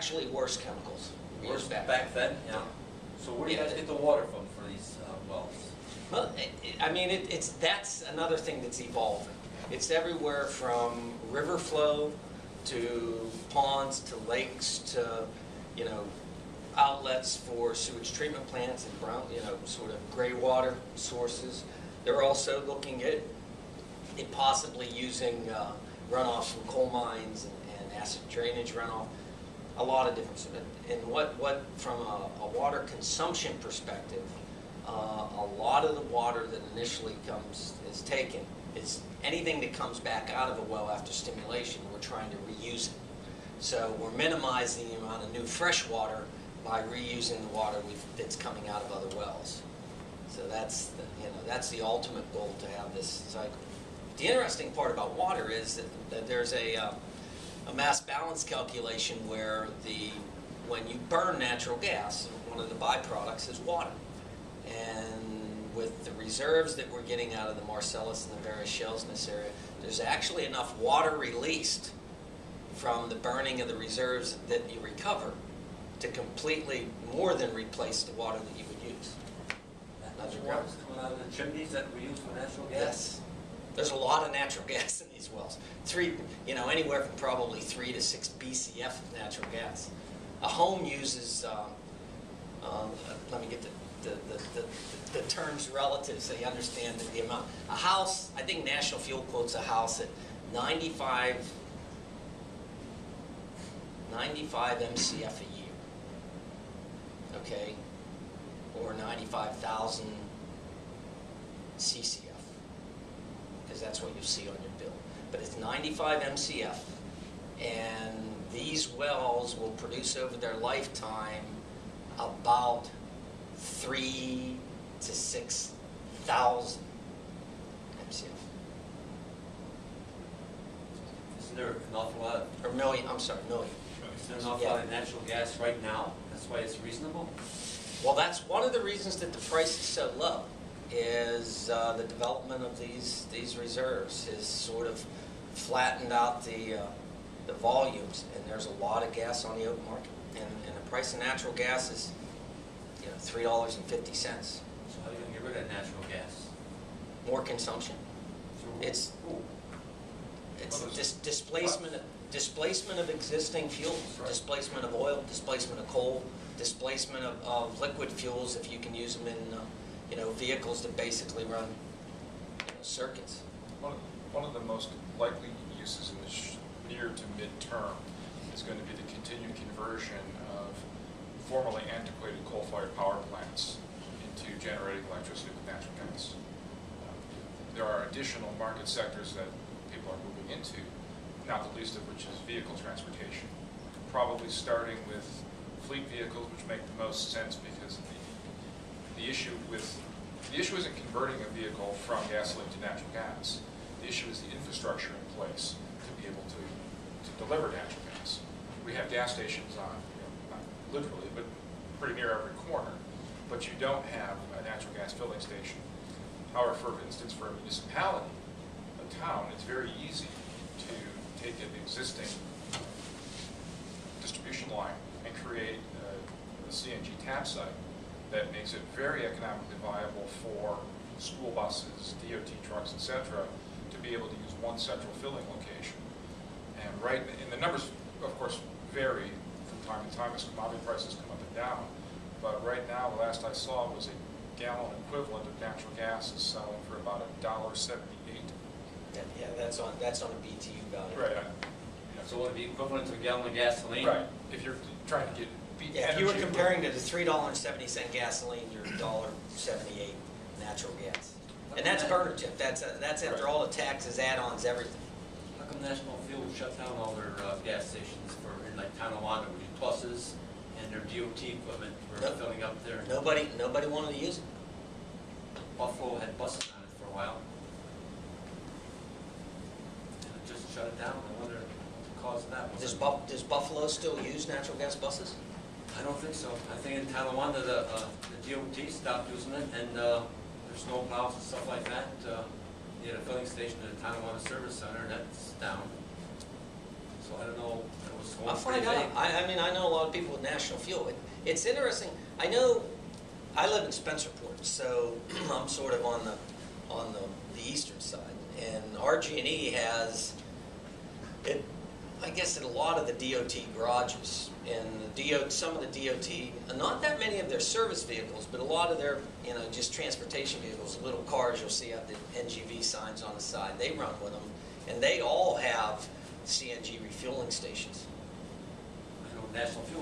actually worse chemicals. Worse back then? Yeah. So where do you guys get the water from for these wells? Well, I mean, that's another thing that's evolving. It's everywhere from river flow to ponds to lakes to, you know, outlets for sewage treatment plants and brown, you know, sort of gray water sources. They're also looking at possibly using runoff from coal mines and acid drainage runoff. A lot of different, and what from a water consumption perspective, a lot of the water that initially is taken is anything that comes back out of a well after stimulation. We're trying to reuse it, so we're minimizing the amount of new fresh water by reusing the water that's coming out of other wells. So that's the ultimate goal, to have this cycle. The interesting part about water is that there's a mass balance calculation where when you burn natural gas, one of the byproducts is water. And with the reserves that we're getting out of the Marcellus and the various shales in this area, there's actually enough water released from the burning of the reserves that you recover to completely more than replace the water that you would use. That's water's coming out of the chimneys that we use for natural gas? Yes. There's a lot of natural gas in these wells. Anywhere from probably 3 to 6 BCF of natural gas. A home uses, let me get the terms relative so you understand the amount. A house, I think National Fuel quotes a house at 95 MCF a year, okay, or 95,000 CCF. Because that's what you see on your bill. But it's 95 MCF, and these wells will produce over their lifetime about 3 to 6,000 MCF. Isn't there an awful lot? Or million, I'm sorry, million. Is there an awful lot of natural gas right now? That's why it's reasonable? Well, that's one of the reasons that the price is so low. Is the development of these reserves has sort of flattened out the volumes, and there's a lot of gas on the open market, and the price of natural gas is $3.50. So how are you going to get rid of natural gas? More consumption. It's displacement of existing fuels, right. Displacement of oil, displacement of coal, displacement of liquid fuels if you can use them in vehicles that basically run circuits. One of the most likely uses in the near to mid-term is going to be the continued conversion of formerly antiquated coal-fired power plants into generating electricity with natural gas. There are additional market sectors that people are moving into, not the least of which is vehicle transportation. Probably starting with fleet vehicles, which make the most sense because the issue isn't converting a vehicle from gasoline to natural gas. The issue is the infrastructure in place to be able to deliver natural gas. We have gas stations on, not literally, but pretty near every corner, but you don't have a natural gas filling station. However, for instance, for a municipality, a town, it's very easy to take an existing distribution line and create a CNG tap site that makes it very economically viable for school buses, DOT trucks, etc., to be able to use one central filling location. And the numbers, of course, vary from time to time as commodity prices come up and down. But right now, the last I saw was a gallon equivalent of natural gas is selling for about $1.78. Yeah, that's on a BTU value. Right. So it would be equivalent to a gallon of gasoline. Right. If you're trying to get if you were comparing to the $3.70 gasoline, you're $1.78 natural gas, and that's burner tip. That's after all the taxes, add-ons, everything. How come National Fuel shut down all their gas stations in like Tonawanda, with these buses and their DOT equipment for filling up there? Nobody wanted to use it. Buffalo had buses on it for a while, and it just shut it down. I wonder what the cause of that was. Does Buffalo still use natural gas buses? I don't think so. I think in Tonawanda the DOT stopped using it, and there's snow plows and stuff like that. You had a filling station at the Tonawanda Service Center, and that's down. So so I don't know, it was I'll pretty find vague. out. I mean, I know a lot of people with National Fuel. It's interesting. I know, I live in Spencerport, so I'm sort of on the eastern side. And RG&E has, I guess, at a lot of the DOT garages. And some of the DOT, not that many of their service vehicles, but a lot of their, just transportation vehicles, little cars you'll see have the NGV signs on the side, they run with them. And they all have CNG refueling stations. I know National Fuel